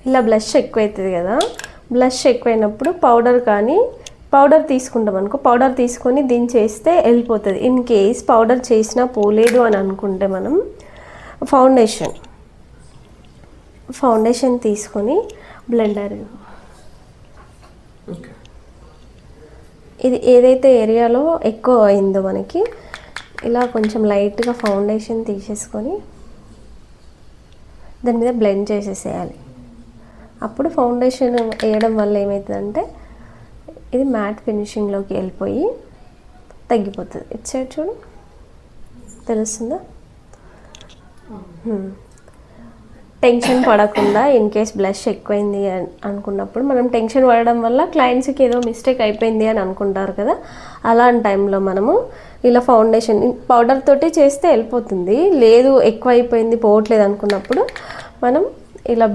ఇలా బ్లష్ ఎక్కువైతుంది కదా, బ్లష్ ఎక్కువైనప్పుడు పౌడర్ తీసుకుంటాం అనుకో, పౌడర్ తీసుకొని దీన్ని చేస్తే వెళ్ళిపోతుంది. ఇన్ కేస్ పౌడర్ చేసినా పోలేదు అని అనుకుంటే మనం ఫౌండేషన్ తీసుకొని బ్లెండర్ ఇది ఏదైతే ఏరియాలో ఎక్కువ అయిందో మనకి ఇలా కొంచెం లైట్గా ఫౌండేషన్ తీసేసుకొని దాని మీద బ్లెండ్ చేసేసేయాలి. అప్పుడు ఫౌండేషన్ వేయడం వల్ల ఏమవుతుందంటే ఇది మ్యాట్ ఫినిషింగ్లోకి వెళ్ళిపోయి తగ్గిపోతుంది. ఇటు సైడ్ చూడు, తెలుస్తుందా? టెన్షన్ పడకుండా ఇన్ కేస్ బ్లష్ ఎక్కువైంది అనుకున్నప్పుడు, మనం టెన్షన్ పడడం వల్ల క్లయింట్స్కి ఏదో మిస్టేక్ అయిపోయింది అని అనుకుంటారు కదా, అలాంటి టైంలో మనము ఇలా ఫౌండేషన్ పౌడర్ తోటి చేస్తే వెళ్ళిపోతుంది. లేదు ఎక్కువ అయిపోయింది పోవట్లేదు అనుకున్నప్పుడు మనం ఇలా